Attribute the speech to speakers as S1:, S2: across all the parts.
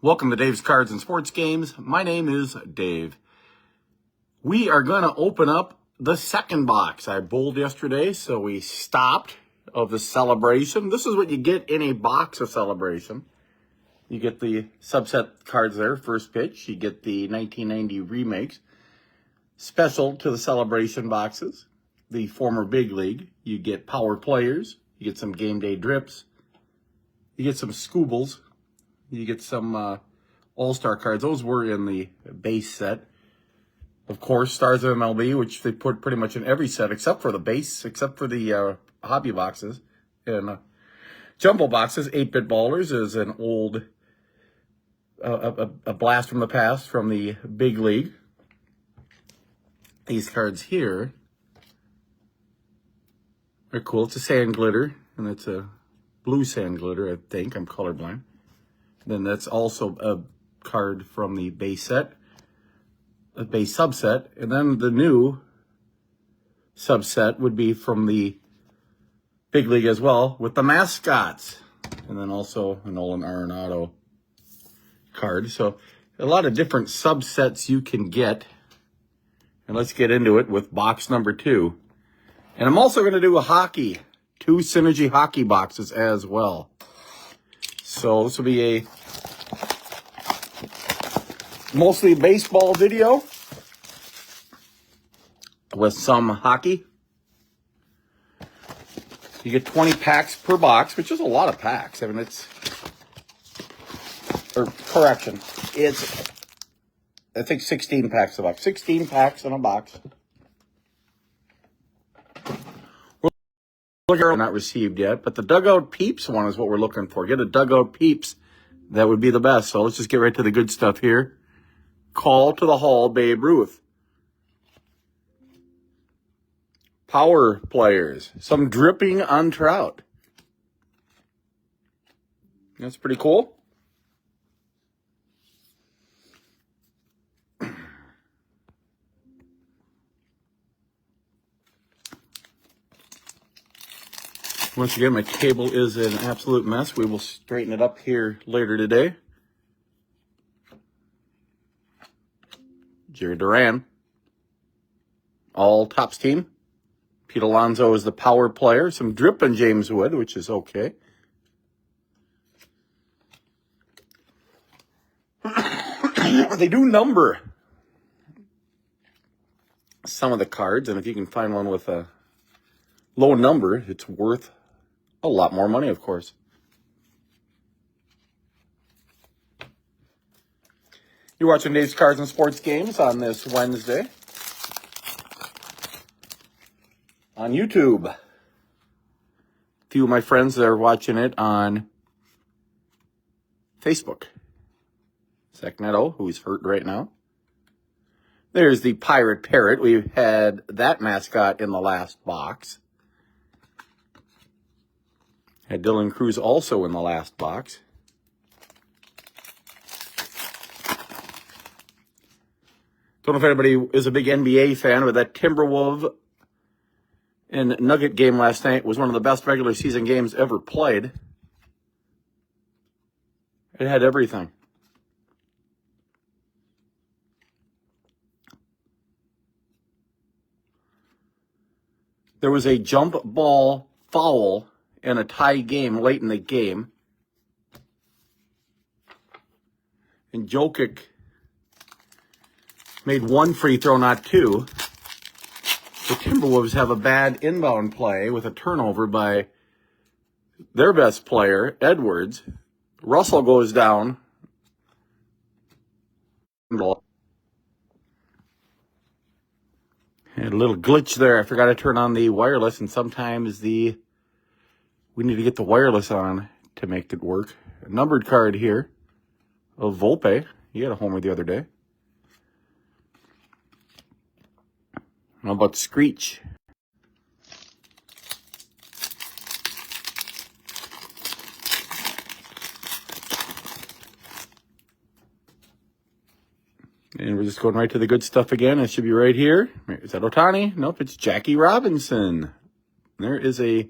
S1: Welcome to Dave's Cards and Sports Games. My name is Dave. We are going to open up the second box. I bowled yesterday, so we stopped of the celebration. This is what you get in a box of celebration. You get the subset cards there, first pitch. You get the 1990 remakes. Special to the celebration boxes, the former big league. You get power players. You get some game day drips. You get some Scoobles. You get some all-star cards. Those were in the base set. Of course, Stars of MLB, which they put pretty much in every set except for the base, except for the hobby boxes. And jumbo boxes, 8-bit ballers is an old, a blast from the past from the big league. These cards here are cool. It's a sand glitter, and it's a blue sand glitter, I think. I'm colorblind. Then that's also a card from the base set, the base subset. And then the new subset would be from the big league as well with the mascots. And then also a Nolan Arenado card. So a lot of different subsets you can get. And let's get into it with box number 2. And I'm also going to do a hockey, 2 Synergy hockey boxes as well. So this will be a mostly baseball video with some hockey. You get 20 packs per box, which is a lot of packs. I mean, it's I think 16 packs a box. 16 packs in a box. We're not received yet, but the Dugout Peeps one is what we're looking for. Get a Dugout Peeps. That would be the best. So let's just get right to the good stuff here. Call to the Hall, Babe Ruth. Power players. Some dripping on Trout. That's pretty cool. Once again, my table is an absolute mess. We will straighten it up here later today. Jerry Duran. All Topps team. Pete Alonso is the power player. Some dripping James Wood, which is okay. They do number some of the cards, and if you can find one with a low number, it's worth a lot more money, of course. You're watching Dave's Cards and Sports Games on this Wednesday on YouTube. A few of my friends that are watching it on Facebook. Zach Neto, who's hurt right now. There's the Pirate Parrot. We had that mascot in the last box. Had Dylan Cruz also in the last box. Don't know if anybody is a big NBA fan, but that Timberwolves and Nugget game last night was one of the best regular season games ever played. It had everything. There was a jump ball foul in a tie game late in the game. And Jokic made one free throw, not two. The Timberwolves have a bad inbound play with a turnover by their best player, Edwards. Russell goes down. Had a little glitch there. I forgot to turn on the wireless, and sometimes we need to get the wireless on to make it work. A numbered card here of Volpe. He had a homer the other day. How about Screech? And we're just going right to the good stuff again. It should be right here. Is that Ohtani? Nope, it's Jackie Robinson. There is a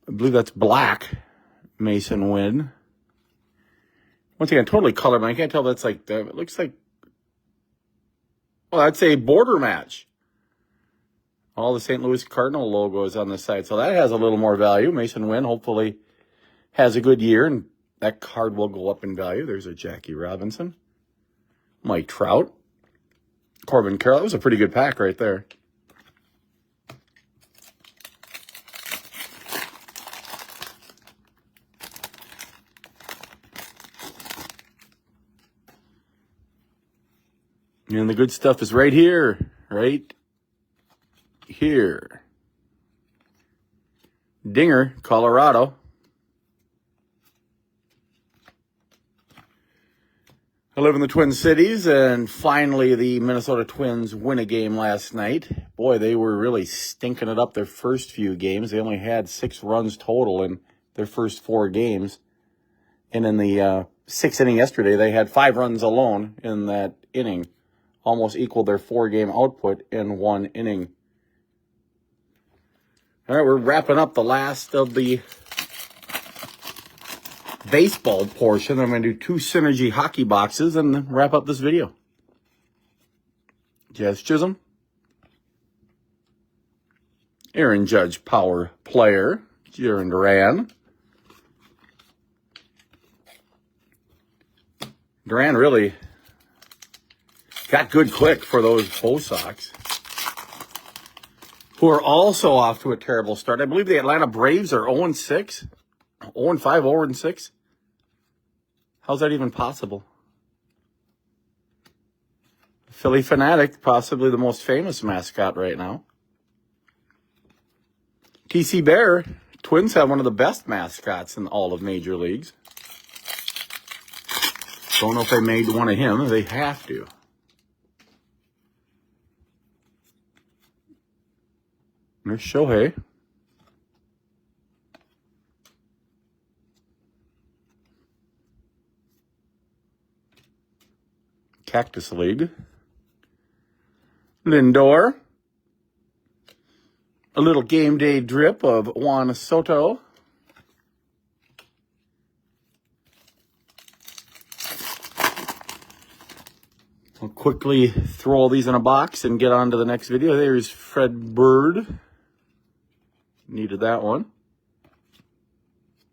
S1: I believe that's black Mason Wynn. Once again, totally colored. I can't tell if that's like, it looks like, well, that's a border match. All the St. Louis Cardinal logos on the side. So that has a little more value. Mason Wynn hopefully has a good year, and that card will go up in value. There's a Jackie Robinson. Mike Trout. Corbin Carroll. That was a pretty good pack right there. And the good stuff is right here. Right here. Dinger, Colorado. I live in the Twin Cities, and finally the Minnesota Twins win a game last night. Boy, they were really stinking it up their first few games. They only had 6 runs total in their first 4 games. And in the 6th inning yesterday, they had 5 runs alone in that inning. Almost equaled their 4-game output in 1 inning. All right, we're wrapping up the last of the baseball portion. I'm going to do 2 Synergy hockey boxes and then wrap up this video. Jazz Chisholm. Aaron Judge, power player. Jarren Duran. Duran really got good quick for those Bo Sox, who are also off to a terrible start. I believe the Atlanta Braves are 0-6. 0-5, 0-6. How's that even possible? Philly Fanatic, possibly the most famous mascot right now. TC Bear, Twins have one of the best mascots in all of Major Leagues. Don't know if they made one of him. They have to. There's Shohei. Cactus League. Lindor. A little game day drip of Juan Soto. I'll quickly throw all these in a box and get on to the next video. There's Fred Bird. Needed that one.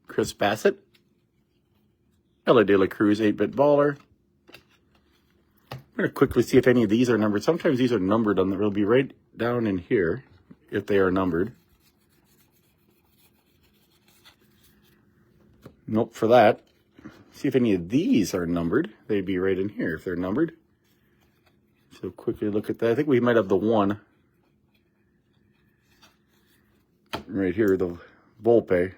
S1: Chris Bassett. Elly De La Cruz, 8-bit baller. I'm going to quickly see if any of these are numbered. Sometimes these are numbered. They'll be right down in here if they are numbered. Nope, for that. See if any of these are numbered. They'd be right in here if they're numbered. So quickly look at that. I think we might have the one right here, the Volpe.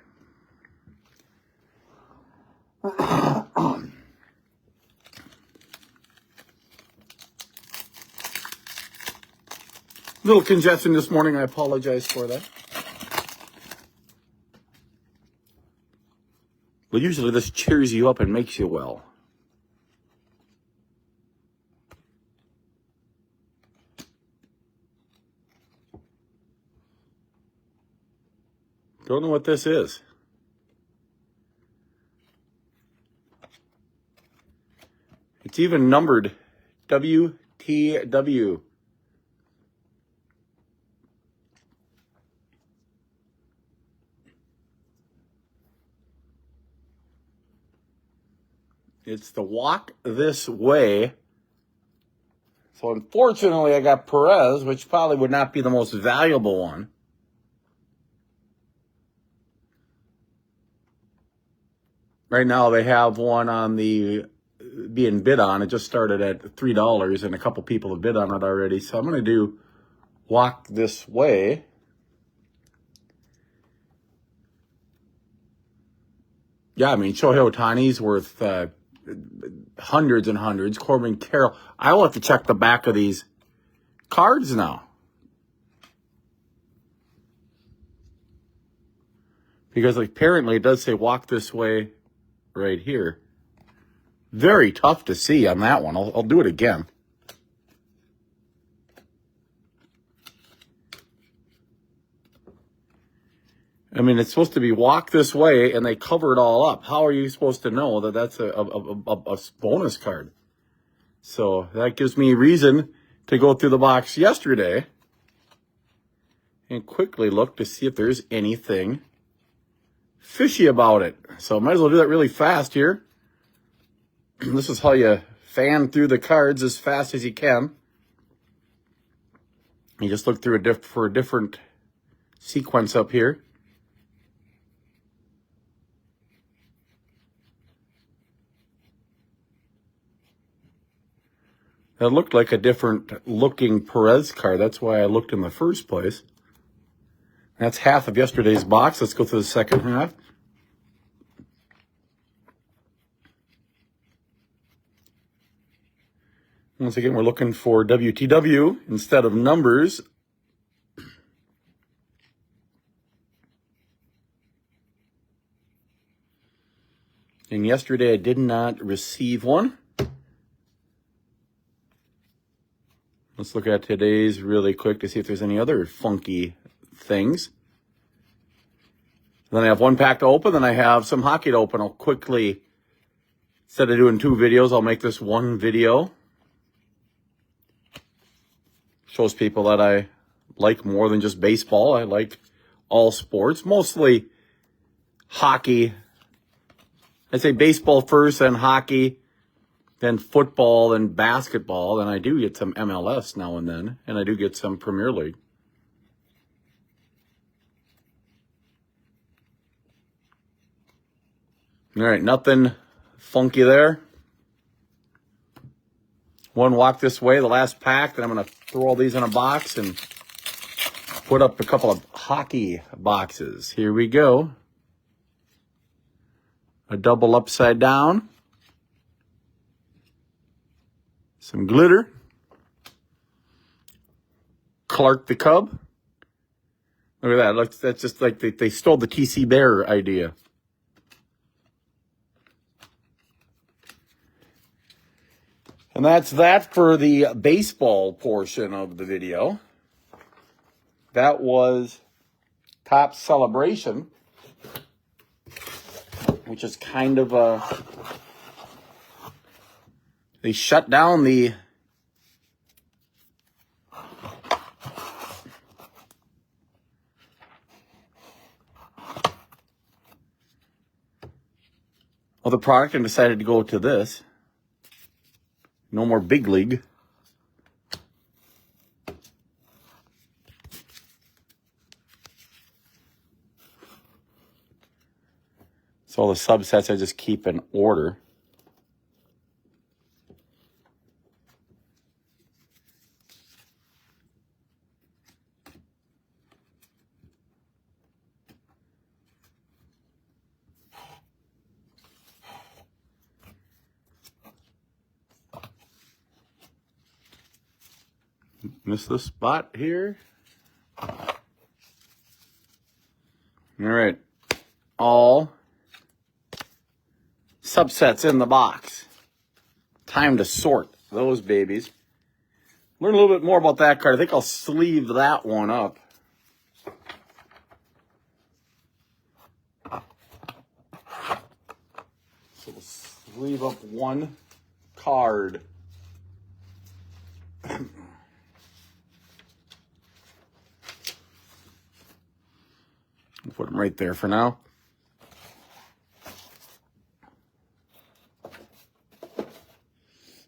S1: Little congestion this morning. I apologize for that. Well, usually this cheers you up and makes you well. Don't know what this is. It's even numbered WTW. It's the Walk This Way. So unfortunately, I got Perez, which probably would not be the most valuable one. Right now, they have one on the being bid on. It just started at $3, and a couple people have bid on it already. So I'm going to do Walk This Way. Yeah, I mean, Shohei Ohtani's worth hundreds and hundreds. Corbin Carroll. I will have to check the back of these cards now. Because apparently it does say Walk This Way right here. Very tough to see on that one. I'll do it again. I mean, it's supposed to be walk this way, and they cover it all up. How are you supposed to know that that's a bonus card? So that gives me reason to go through the box yesterday and quickly look to see if there's anything fishy about it. So I might as well do that really fast here. This is how you fan through the cards as fast as you can. You just look through for a different sequence up here. That looked like a different looking Perez card. That's why I looked in the first place. That's half of yesterday's box. Let's go through the second half. Once again, we're looking for WTW instead of numbers. And yesterday I did not receive one. Let's look at today's really quick to see if there's any other funky things. Then I have one pack to open, then I have some hockey to open. I'll quickly, instead of doing 2 videos, I'll make this one video. Shows people that I like more than just baseball. I like all sports, mostly hockey. I'd say baseball first, then hockey, then football, then basketball. Then I do get some MLS now and then, and I do get some Premier League. All right, nothing funky there. One walk this way, the last pack. Then I'm going to throw all these in a box and put up a couple of hockey boxes. Here we go. A double upside down. Some glitter. Clark the Cub. Look at that. That's just like they stole the TC Bear idea. And that's that for the baseball portion of the video. That was Topps Celebration, which is kind of a... They shut down the... the product and decided to go to this. No more Big League. So all the subsets I just keep in order. Miss the spot here. All right. All subsets in the box. Time to sort those babies. Learn a little bit more about that card. I think I'll sleeve that one up. So we'll sleeve up one card. Put them right there for now.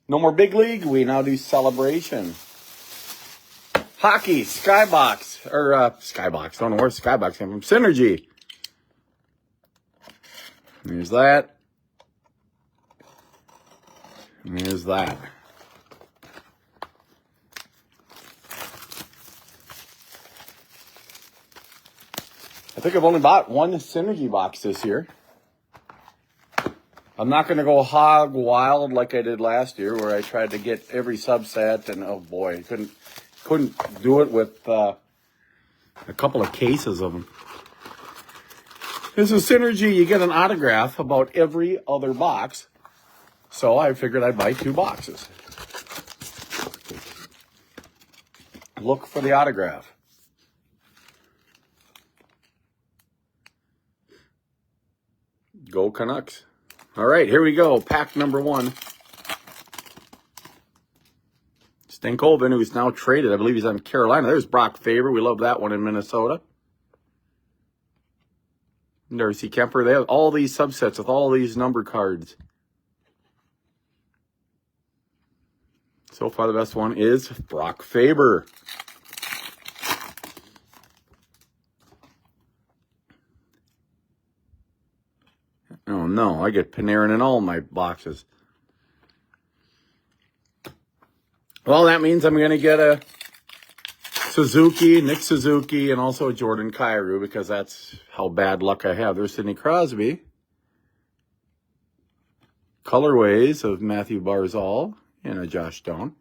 S1: No more Big League. We now do Celebration. Hockey, Skybox, or Skybox. Don't know where Skybox came from. Synergy. There's that. And there's that. I think I've only bought one Synergy box this year. I'm not going to go hog wild like I did last year, where I tried to get every subset, and oh boy, couldn't do it with a couple of cases of them. This is Synergy. You get an autograph about every other box, so I figured I'd buy 2 boxes. Look for the autograph. Go Canucks. All right, here we go. Pack number 1. Stankoven, who's now traded. I believe he's on Carolina. There's Brock Faber. We love that one in Minnesota. Darcy Kemper. They have all these subsets with all these number cards. So far, the best one is Brock Faber. Oh, no. I get Panarin in all my boxes. Well, that means I'm going to get a Suzuki, Nick Suzuki, and also a Jordan Kyrou because that's how bad luck I have. There's Sidney Crosby. Colorways of Matthew Barzal and a Josh Stone.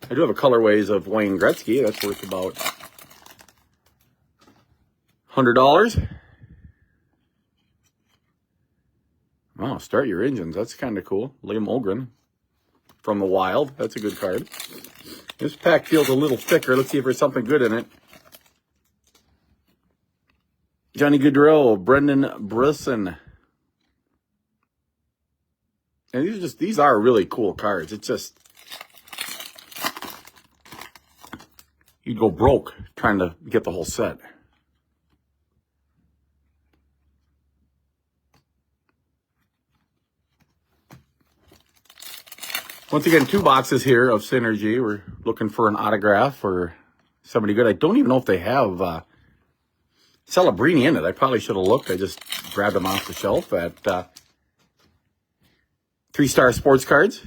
S1: I do have a colorways of Wayne Gretzky. That's worth about $100. Wow, start your engines. That's kind of cool. Liam Ogren from the Wild. That's a good card. This pack feels a little thicker. Let's see if there's something good in it. Johnny Gaudreau, Brendan Brisson. And these are really cool cards. It's just, you'd go broke trying to get the whole set. Once again, 2 boxes here of Synergy. We're looking for an autograph for somebody good. I don't even know if they have Celebrini in it. I probably should have looked. I just grabbed them off the shelf at 3-Star Sports Cards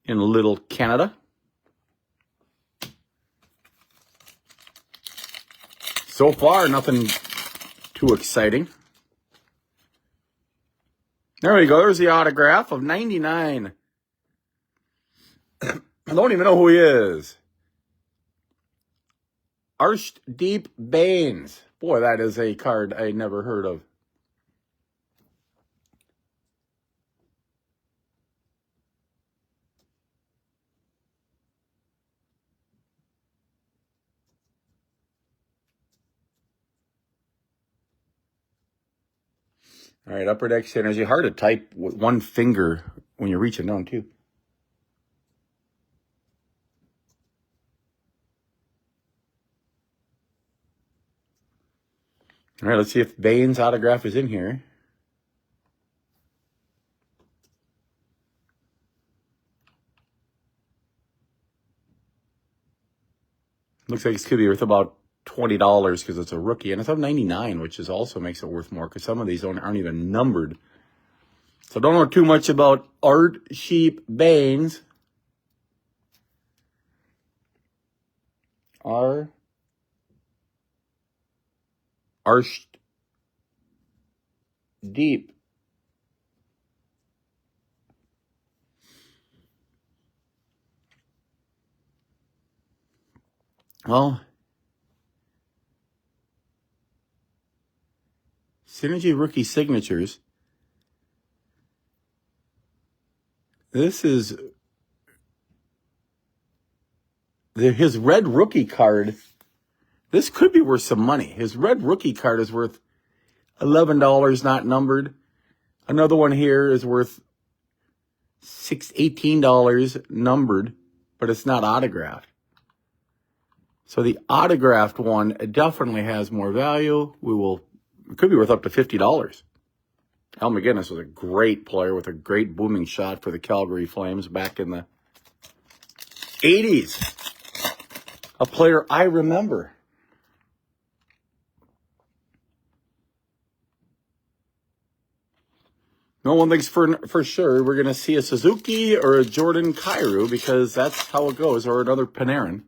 S1: in Little Canada. So far, nothing too exciting. There we go. There's the autograph of 99. I don't even know who he is. Arshdeep Bains. Boy, that is a card I never heard of. All right, Upper Deck Synergy. Hard to type with one finger when you're reaching down, too. All right, let's see if Bain's autograph is in here. Looks like it's could be worth about $20 because it's a rookie, and it's up 99, which is also makes it worth more because some of these aren't even numbered. So don't know too much about Arshdeep Bains. Arshdeep. Well, Synergy rookie signatures. This is his red rookie card. This could be worth some money. His red rookie card is worth $11, not numbered. Another one here is worth $18 numbered, but it's not autographed. So the autographed one definitely has more value. It could be worth up to $50. Al McGinnis was a great player with a great booming shot for the Calgary Flames back in the 80s. A player I remember. No one thinks for sure we're going to see a Suzuki or a Jordan Kyrou because that's how it goes, or another Panarin.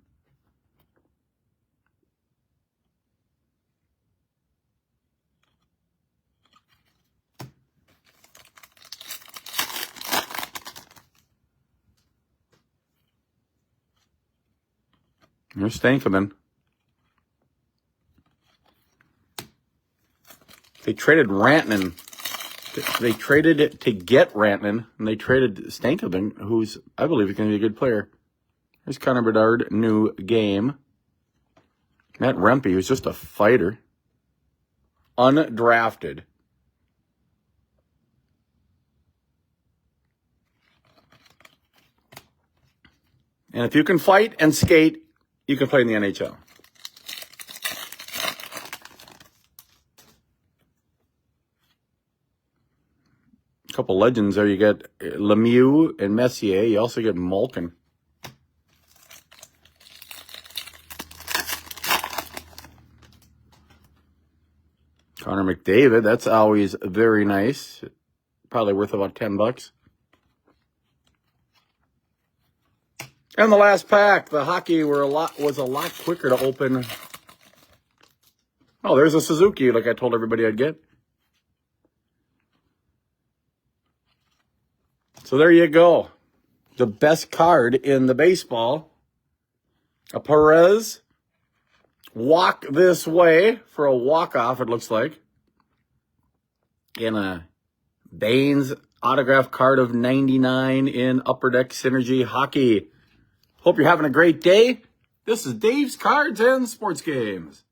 S1: There's Stankoven. They traded Rantanen. They traded it to get Rantanen, and they traded Stankoven, who's, I believe, is going to be a good player. There's Connor Bedard, new game. Matt Rempe, who's just a fighter. undrafted. And if you can fight and skate, you can play in the NHL. A couple legends there. You get Lemieux and Messier. You also get Malkin. Connor McDavid, that's always very nice. Probably worth about $10. And the last pack, the hockey was a lot quicker to open. Oh, there's a Suzuki like I told everybody I'd get. So there you go. The best card in the baseball. A Perez. Walk this way for a walk-off, it looks like. In a Baines autograph card of 99 in Upper Deck Synergy Hockey. Hope you're having a great day. This is Dave's Cards and Sports Games.